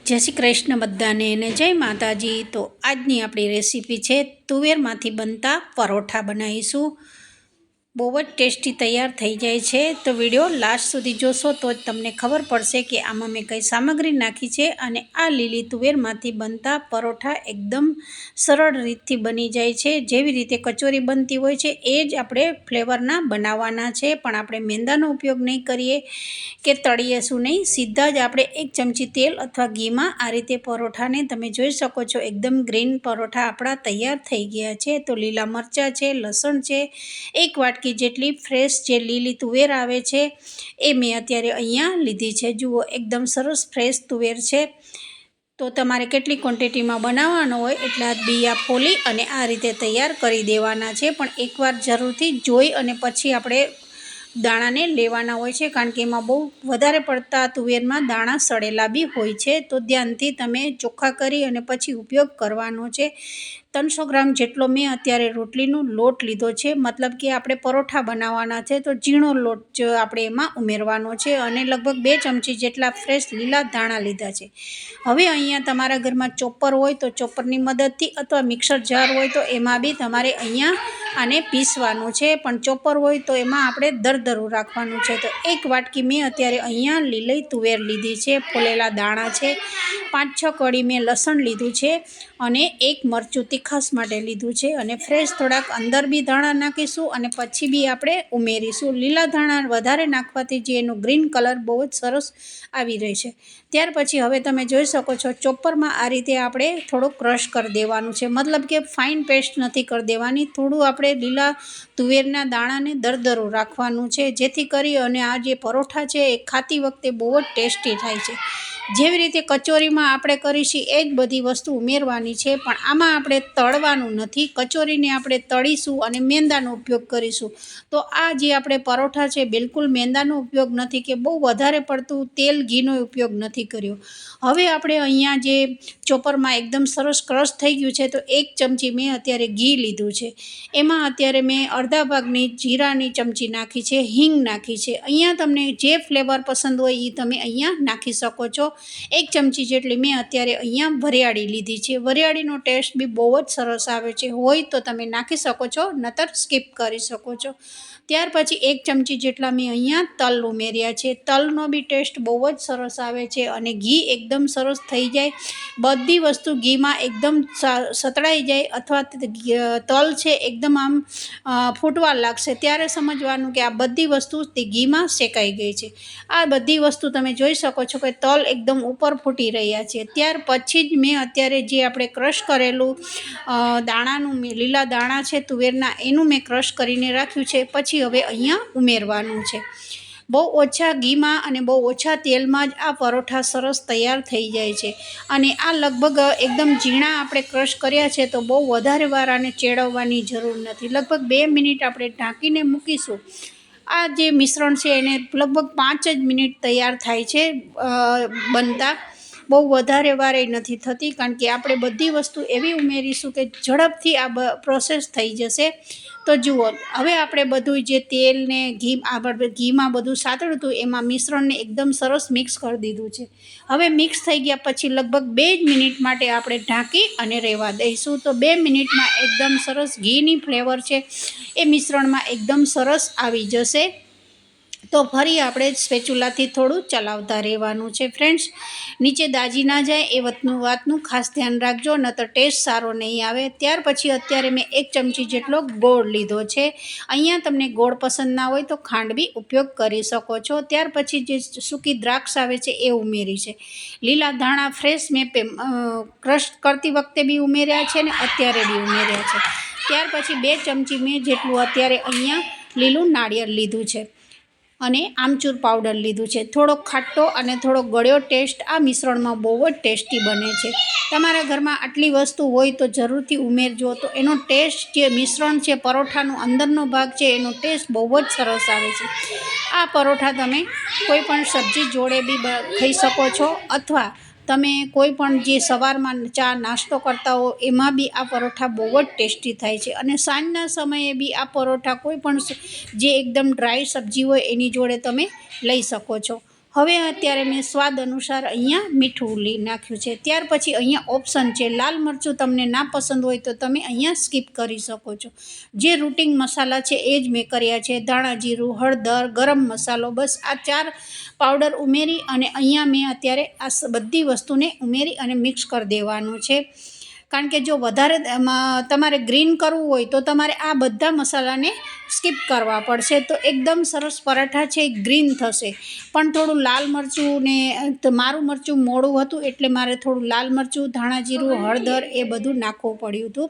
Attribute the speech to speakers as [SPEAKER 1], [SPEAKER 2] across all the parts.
[SPEAKER 1] जय श्री कृष्ण बधाने ने जय माताजी। तो आजनी आपणी रेसिपी है तुवेरमांथी बनता परोठा बनावीशुं। बहुत टेस्टी तैयार थई जाय छे। तो विडियो लास्ट सुधी जोशो तो तमने खबर पड़शे कि आमां मैं कई सामग्री नाखी छे अने आ लीली तुवेरमांथी बनता परोठा एकदम सरळ रीतथी बनी जाय छे। जेवी रीते कचोरी बनती होय छे ए ज आपणे फ्लेवरना बनाववाना छे, पण आपणे मैदानो उपयोग नहीं करीए के तळीएशुं नहीं। सीधा ज आपणे 1 चमची तेल अथवा घी में आ रीते परोठाने तमे जोई शको छो एकदम ग्रीन परोठा आपणा तैयार थई गया छे। तो लीला मरचा छे, लसण छे, 1 वाटकी जेटली फ्रेश जे लीली तुवेर आवे छे ए मैं अत्यारे अहींया लीधी छे। जुओ एकदम सरस फ्रेश तुवेर छे। तो तमारे केटली क्वोंटिटी में बनाववानो होय एटला बीया फोली अने आ रीते तैयार करी देवाना छे। पण एकवार जरूरथी जोई अने पछी आपणे दाणा ने लेवाना होय छे, कारण के एमां बहु वधारे पड़ता तुवेरमां दाणा सड़ेला बी होय छे। तो ध्यानथी तमे चोख्खा करी अने पछी उपयोग करवानो छे। 300 ग्राम जेटलो मैं अत्यारे रोटलीनो लोट लीधो छे, मतलब कि आपणे परोठा बनाववाना छे तो झीणो लोट ज आपणे एमां उमेरवानो छे अने लगभग 2 चमची जेटला फ्रेश लीला धाणा लीधा छे। हवे अहींया तमारा घरमां चोपर होय तो चोपरनी मददथी अथवा मिक्सर जार होय तो एमां बी तमारे अहींया आने पीसवानुं छे, पण चोपर होय तो एमां आपणे दरदरू राखवानुं छे। तो 1 वाटकी मैं अत्यारे अहींया लीली तुवेर लीधी छे, फोलेला दाणा छे, 5-6 कड़ी मैं लसण लीधुं छे अने 1 मरचुं तीखास माटे लीधुं छे अने फ्रेश थोड़ाक अंदर बी धाणा नाखीशुं अने पछी बी आपणे उमेरीशुं। लीला धाणा वधारे नाखवाथी जे एनो ग्रीन कलर बहु ज सरस आवी रहेशे। त्यार पछी हवे तमे जोई शको छो चोपरमां आ रीते आपणे थोड़ो क्रश कर देवानुं छे, मतलब के फाइन पेस्ट नथी कर देवानी। थोड़ुं आपणे लीला तुवेરના दाणाने दरदरू राखवानुं छे, जेथी करी अने आ जे परोठा छे ए खाती वखते बहु ज टेस्टी थाय छे। जेवी रीते कचोरीमां आपणे करीशी ए ज बधी वस्तु उमेरवानी छे, पण आमां आपणे तळवानुं नथी। कचोरीने आपणे तळीशुं अने मैदानो उपयोग करीशुं। तो आ जे आपणे परोठा छे बिलकुल मैदानो उपयोग नथी के बहु वधारे पड़तुं तेल घीनो उपयोग नथी कर्यो। हवे आपणे अहींया जे चोपरमां एकदम सरस क्रश थई गयुं छे तो 1 चमची मैं अत्यारे घी लीधुं छे। एमां अत्यारे मैं अर्धा भागनी जीरानी चमची नाखी छे, हींग नाखी छे। अहींया तमने जे फ्लेवर पसंद होय ए तमे अहींया नाखी शको छो। 1 चमची जेटली मैं अत्यारे अहींया वरियाળી लीधी छे। वरियाળીનો टेस्ट बी बहु ज सरस आवे छे, होय तो तमे नाखी शको छो, नहीतर स्कीप करी शको छो। त्यार पछी 1 चमची जेटला मैं अहींया तल उमेर्या छे। तलनो बी टेस्ट बहु ज सरस आवे छे अने घी एकदम सरस थई जाय, बधी वस्तु घीमां एकदम सतळाई जाय अथवा तल छे एकदम आम फूटवा लागशे त्यारे समजवानुं के आ बधी वस्तु ते घीमां शेकाई गई छे। आ बधी वस्तु तमे जोई शको छो के तल एकदम उपर फूटी रह्या छे। त्यार पछी ज मैं अत्यारे जे आपणे क्रश करेलुं दाणानुं लीला दाणा छे तुवेરના एनुं मैं क्रश करीने राख्युं छे। पछी हवे अहींया उमेरवानुं छे। बहु ओछा घी में अने बहु ओछा तेल में ज आ परोठा सरस तैयार थई जाय छे। अने आ लगभग एकदम झीणा आपणे क्रश कर्या छे तो बहु वधारे वार आने चेडववानी जरूर नथी। लगभग 2 मिनिट आपणे ढांकीने मूकीशुं। आ जे मिश्रण छे एने लगभग 5 ज मिनिट तैयार थाय छे बनता। बहु वधारे वारे नथी थती, कारण के आपणे बधी वस्तु एवी उमेरीशुं के झड़पथी आ प्रोसेस थई जशे। तो जुओ हवे आपणे बधुं जे तेल ने घी घी में बधुं सातळ्युं हतुं एमां मिश्रणने एकदम सरस मिक्स कर दीधुं छे। हवे मिक्स थई गया पछी लगभग 2 ज मिनिट माटे आपणे ढांकी अने रहेवा दईशुं। तो 2 मिनिट में एकदम सरस घीनी फ्लेवर छे ए मिश्रणमां एकदम सरस आवी जशे। तो फरी आपणे स्पेचुलाथी थोड़ुं चलावता रहेवानुं छे। फ्रेंड्स, नीचे दाजी ना जाए ए वातनुं खास ध्यान राखजो, नहीतर टेस्ट सारो नहीं आवे। त्यार पछी अत्यारे मैं 1 चमची जेटलो गोळ लीधो छे। अहींया तमने गोळ पसंद ना होय तो खांड बी उपयोग करी शको छो। त्यार पछी जे सूकी द्राक्ष आवे छे ए उमेरी छे। लीला धाणा फ्रेश मैं क्रश करती वखते बी उमेर्या छे ने अत्यारे बी उमेर्या छे। त्यार पछी 2 चमची मैं जेटલું अत्यारे अहींया લીલું नारिયેળ लीधुं छे अने आमचूर पाउडर लीधुं छे। थोड़ो खाटो अने थोड़ो गळ्यो टेस्ट आ मिश्रणमां बहु ज टेस्टी बने छे। तमारा घरमां आटली वस्तु होय तो जरूरथी उमेरजो, तो एनो टेस्ट जे मिश्रण छे परोठानो अंदरनो भाग छे एनो टेस्ट बहु ज सरस आवे छे। आ परोठा तमे कोईपण सब्जी जोड़े बी खाई शको छो, अथवा तमे कोईपण जे सवारमां चा नास्तो करता हो एमां बी आ परोठा बहु ज टेस्टी थाय छे। अने सांजना समये बी आ परोठा कोईपण जे एकदम ड्राय सब्जी होय एनी जोड़े तमे लई शको छो। હવે અત્યારે મેં સ્વાદ અનુસાર અહીંયા મીઠું નાખ્યું છે। ત્યાર પછી અહીંયા ઓપ્શન છે, લાલ મરચું તમને ના પસંદ હોય તો તમે અહીંયા સ્કીપ કરી શકો છો। જે રૂટિન મસાલા છે એ જ મેં કર્યા છે, ધાણા જીરું, હળદર, ગરમ મસાલો, બસ આ 4 પાવડર ઉમેરી અને અહીંયા મેં અત્યારે આ બધી વસ્તુને ઉમેરી અને મિક્સ કરી દેવાનું છે। કારણ કે જો વધારે તમારે ગ્રીન કરવું હોય તો તમારે આ બધા મસાલાને સ્કીપ કરવા પડશે, તો એકદમ સરસ પરાઠા છે ગ્રીન થશે। પણ થોડું લાલ મરચું ને મારું મરચું મોડું હતું એટલે મારે થોડું લાલ મરચું, ધાણા જીરું, હળદર એ બધું નાખવું પડ્યું હતું।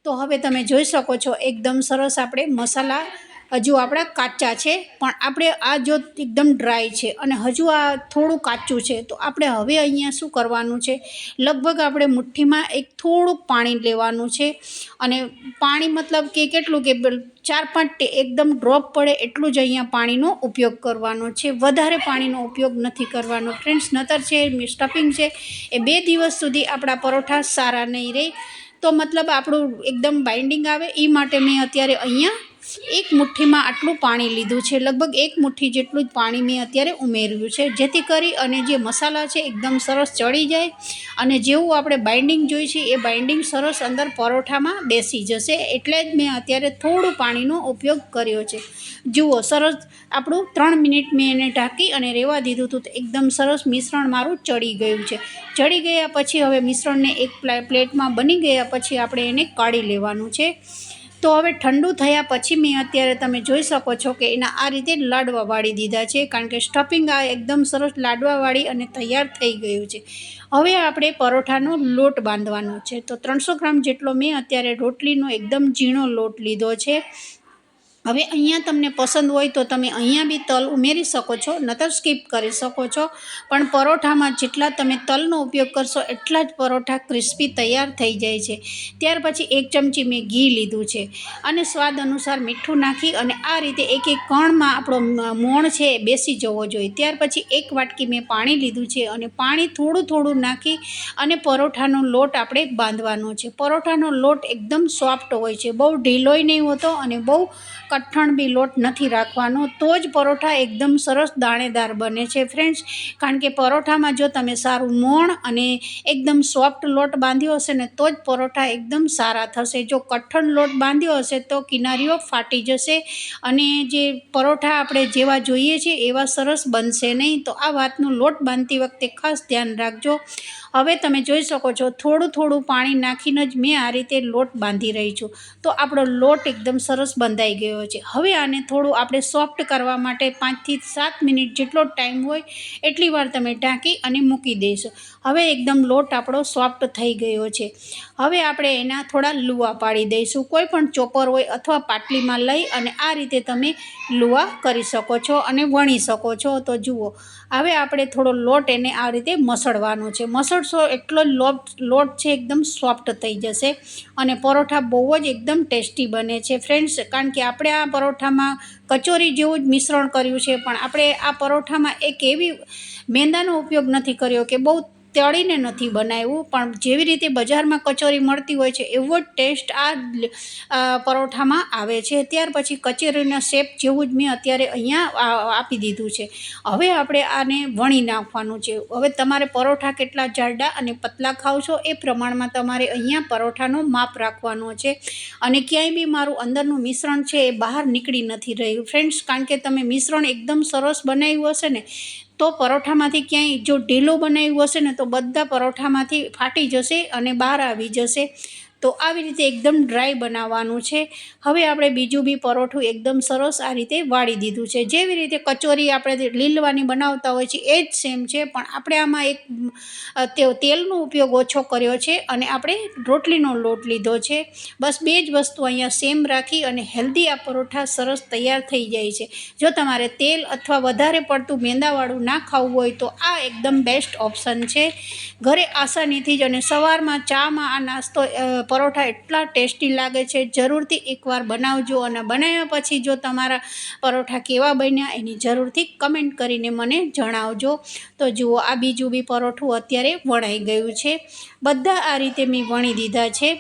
[SPEAKER 1] તો હવે તમે જોઈ શકો છો એકદમ સરસ આપણે મસાલા હજુ આપણા કાચા છે, પણ આપણે આ જો એકદમ ડ્રાય છે અને હજુ આ થોડું કાચું છે, તો આપણે હવે અહીંયા શું કરવાનું છે, લગભગ આપણે મુઠ્ઠીમાં એક થોડુંક પાણી લેવાનું છે। અને પાણી મતલબ કે કેટલું કે 4-5 એકદમ ડ્રોપ પડે એટલું જ અહીંયા પાણીનો ઉપયોગ કરવાનો છે, વધારે પાણીનો ઉપયોગ નથી કરવાનો ફ્રેન્ડ્સ, નતર છે સ્ટફિંગ છે એ 2 દિવસ સુધી આપણા પરોઠા સારા નહીં રહે। તો મતલબ આપણું એકદમ બાઇન્ડિંગ આવે એ માટે મેં અત્યારે અહીંયા એક મુઠ્ઠીમાં આટલું પાણી લીધું છે, લગભગ 1 મુઠ્ઠી જેટલું જ પાણી મેં અત્યારે ઉમેર્યું છે, જેથી કરી અને જે મસાલા છે એકદમ સરસ ચડી જાય અને જેવું આપણે બાઇન્ડિંગ જોઈ છે એ બાઇન્ડિંગ સરસ અંદર પરોઠામાં બેસી જશે। એટલે જ મેં અત્યારે થોડું પાણીનો ઉપયોગ કર્યો છે। જુઓ સરસ આપણું 3 મિનિટ મેં એને ઢાંકી અને રહેવા દીધું હતું, તો એકદમ સરસ મિશ્રણ મારું ચડી ગયું છે। ચડી ગયા પછી હવે મિશ્રણને એક પ્લેટમાં બની ગયા પછી આપણે એને કાઢી લેવાનું છે। તો હવે ઠંડુ થયા પછી મેં અત્યારે તમે જોઈ શકો છો કે એના આ રીતે લાડવા વાળી દીધા છે, કારણ કે સ્ટફિંગ આ એકદમ સરસ લાડવા વાળી અને તૈયાર થઈ ગયું છે। હવે આપણે પરોઠાનો લોટ બાંધવાનો છે, તો 300 ગ્રામ જેટલો મેં અત્યારે રોટલીનો એકદમ ઝીણો લોટ લીધો છે। હવે અહીંયા તમને પસંદ હોય તો તમે અહીંયા બી તલ ઉમેરી શકો છો, નતર સ્કીપ કરી શકો છો, પણ પરોઠામાં જેટલા તમે તલનો ઉપયોગ કરશો એટલા જ પરોઠા ક્રિસ્પી તૈયાર થઈ જાય છે। ત્યાર પછી 1 ચમચી મેં ઘી લીધું છે અને સ્વાદ અનુસાર મીઠું નાખી અને આ રીતે એક કણમાં આપણો મોણ છે એ બેસી જવો જોઈએ। ત્યાર પછી 1 વાટકી મેં પાણી લીધું છે અને પાણી થોડું થોડું નાખી અને પરોઠાનો લોટ આપણે બાંધવાનો છે। પરોઠાનો લોટ એકદમ સોફ્ટ હોય છે, બહુ ઢીલોય નહીં હોતો અને બહુ કઠણ બી લોટ નથી રાખવાનો, તો જ પરોઠા એકદમ સરસ દાણેદાર બને છે ફ્રેન્ડ્સ। કારણ કે પરોઠામાં જો તમે સારું મોણ અને એકદમ સોફ્ટ લોટ બાંધ્યો હશે ને તો જ પરોઠા એકદમ સારા થશે। જો કઠણ લોટ બાંધ્યો હશે તો કિનારીઓ ફાટી જશે અને જે પરોઠા આપણે જેવા જોઈએ છે એવા સરસ બનશે નહીં। તો આ વાતનું લોટ બાંધતી વખતે ખાસ ધ્યાન રાખજો। હવે તમે જોઈ શકો છો થોડું થોડું પાણી નાખીને જ મેં આ રીતે લોટ બાંધી રહી છું, તો આપણો લોટ એકદમ સરસ બંધાઈ ગયો છે। હવે આને થોડું આપણે સોફ્ટ કરવા માટે 5 થી 7 મિનિટ જેટલો ટાઈમ હોય એટલી વાર તમે ઢાંકી અને મૂકી દેશો। હવે એકદમ લોટ આપણો સોફ્ટ થઈ ગયો છે। હવે આપણે એના થોડા લુવા પાડી દઈશું, કોઈ પણ ચોપર હોય અથવા પાટલીમાં લઈ અને આ રીતે તમે લુવા કરી શકો છો અને વણી શકો છો। તો જુઓ હવે આપણે થોડો લોટ એને આ રીતે મસળવાનો છે, મસળશો એટલો જ લોટ છે એકદમ સોફ્ટ થઈ જશે અને પરોઠા બહુ જ એકદમ ટેસ્ટી બને છે ફ્રેન્ડ્સ। કારણ કે આપણે આ પરોઠામાં કચોરી જેવું જ મિશ્રણ કર્યું છે, પણ આપણે આ પરોઠામાં એક એવી મેંદાનો ઉપયોગ નથી કર્યો કે બહુ તળીને નથી બનાવ્યું, પણ જેવી રીતે બજારમાં કચોરી મળતી હોય છે એવો જ ટેસ્ટ આ પરોઠામાં આવે છે। ત્યાર પછી કચોરીના શેપ જેવું જ મેં અત્યારે અહીંયા આપી દીધું છે। હવે આપણે આને વણી નાખવાનું છે। હવે તમારે પરોઠા કેટલા જાડા અને પતલા ખાવ છો એ પ્રમાણમાં તમારે અહીંયા પરોઠાનો માપ રાખવાનો છે। અને ક્યાંય બી મારું અંદરનું મિશ્રણ છે એ બહાર નીકળી નથી રહ્યું ફ્રેન્ડ્સ, કારણ કે તમે મિશ્રણ એકદમ સરસ બનાવ્યું હશે ને તો પરોઠામાંથી ક્યાંય જો ઢીલું બનાવ્યું હશે ને તો બધા પરોઠામાંથી ફાટી જશે અને બહાર આવી જશે। તો આવી રીતે એકદમ ડ્રાય બનાવવાનું છે। હવે આપણે બીજું બી પરોઠું એકદમ સરસ આ રીતે વાળી દીધું છે, જેવી રીતે કચોરી આપણે લીલવાની બનાવતા હોય છે એ જ સેમ છે, પણ આપણે આમાં એક તેલનો ઉપયોગ ઓછો કર્યો છે અને આપણે રોટલીનો લોટ લીધો છે। બસ 2 જ વસ્તુ અહીંયા સેમ રાખી અને હેલ્ધી આ પરોઠા સરસ તૈયાર થઈ જાય છે। જો તમારે તેલ અથવા વધારે પડતું મેંદાવાળું ના ખાવું હોય તો આ એકદમ બેસ્ટ ઓપ્શન છે। ઘરે આસાનીથી જ અને સવારમાં ચામાં આ નાસ્તો પરોઠા એટલા ટેસ્ટી લાગે છે, જરૂરથી એકવાર બનાવજો અને બનાવ્યા પછી જો તમારા પરોઠા કેવા બન્યા એની જરૂરથી કમેન્ટ કરીને મને જણાવજો। તો જુઓ આ બીજું બી પરોઠું અત્યારે વણાઈ ગયું છે, બધા આ રીતે મેં વણી દીધા છે।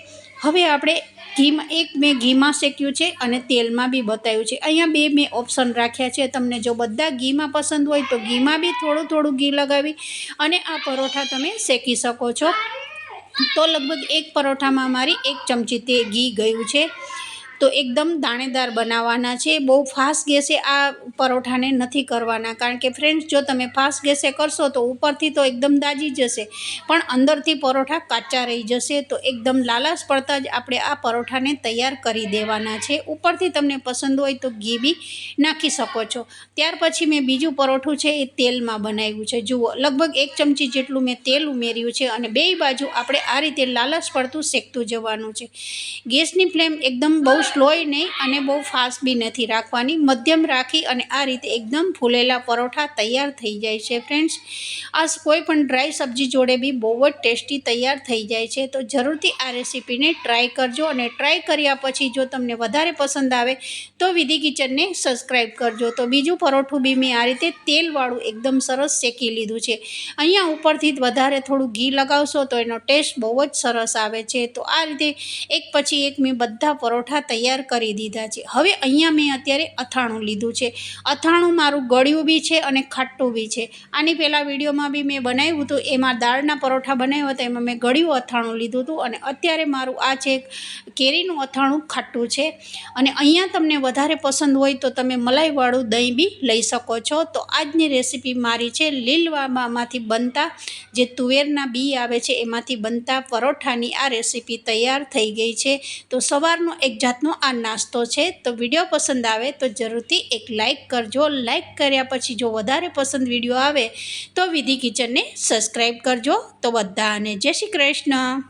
[SPEAKER 1] હવે આપણે ઘીમાં મેં ઘીમાં શેક્યું છે અને તેલમાં બી બતાવ્યું છે। અહીંયા બે મેં ઓપ્શન રાખ્યા છે, તમને જો બધા ઘીમાં પસંદ હોય તો ઘીમાં બી થોડું થોડું ઘી લગાવી અને આ પરોઠા તમે શેકી શકો છો। તો લગભગ એક પરોઠામાં મારી 1 ચમચી તે ઘી ગયું છે। તો એકદમ દાણેદાર બનાવવાના છે, બહુ ફાસ્ટ ગેસે આ પરોઠાને નથી કરવાના, કારણ કે ફ્રેન્ડ્સ જો તમે ફાસ્ટ ગેસે કરશો તો ઉપરથી તો એકદમ દાજી જશે પણ અંદરથી પરોઠા કાચા રહી જશે। તો એકદમ લાલાશ પડતા જ આપણે આ પરોઠાને તૈયાર કરી દેવાના છે। ઉપરથી તમને પસંદ હોય તો ઘી બી નાખી શકો છો। ત્યાર પછી મેં બીજું પરોઠું છે એ તેલમાં બનાવ્યું છે। જુઓ લગભગ 1 ચમચી જેટલું મેં તેલ ઉમેર્યું છે અને બેય બાજુ આપણે આ રીતે લાલાશ પડતું શેકતું જવાનું છે। ગેસની ફ્લેમ એકદમ બહુ સ્લોય નહીં અને બહુ ફાસ્ટ બી નથી રાખવાની, મધ્યમ રાખી અને આ રીતે એકદમ ફૂલેલા પરોઠા તૈયાર થઈ જાય છે ફ્રેન્ડ્સ। આ કોઈ પણ ડ્રાય સબ્જી જોડે બી બહુ જ ટેસ્ટી તૈયાર થઈ જાય છે। તો જરૂરથી આ રેસીપીને ટ્રાય કરજો અને ટ્રાય કર્યા પછી જો તમને વધારે પસંદ આવે તો વિધિ કિચનને સબસ્ક્રાઈબ કરજો। તો બીજું પરોઠું બી મેં આ રીતે તેલવાળું એકદમ સરસ શેકી લીધું છે। અહીંયા ઉપરથી વધારે થોડું ઘી લગાવશો તો એનો ટેસ્ટ બહુ જ સરસ આવે છે। તો આ રીતે એક પછી એક મેં બધા પરોઠા તૈયાર કરી દીધા છે। હવે અહીંયા મેં અત્યારે અથાણું લીધું છે। અથાણું મારું ગળ્યું બી છે અને ખાટું બી છે। આની પહેલાં વિડીયોમાં બી મેં બનાવ્યું હતું, એમાં દાળના પરોઠા બનાવ્યા હતા, એમાં મેં ગળ્યું અથાણું લીધું હતું અને અત્યારે મારું આ છે કેરીનું અથાણું ખાટું છે। અને અહીંયા તમને વધારે પસંદ હોય તો તમે મલાઈવાળું દહીં બી લઈ શકો છો। તો આજની રેસીપી મારી છે લીલવામાંથી બનતા જે તુવેરના બી આવે છે એમાંથી બનતા પરોઠાની આ રેસીપી તૈયાર થઈ ગઈ છે। તો સવારનો એક જાતનો આ નાસ્તો છે। તો વિડીયો પસંદ આવે તો જરૂરથી એક લાઇક કરજો। લાઇક કર્યા પછી જો વધારે પસંદ વિડીયો આવે તો વિધિ કિચનને સબસ્ક્રાઈબ કરજો। તો બધાને જય શ્રી કૃષ્ણ।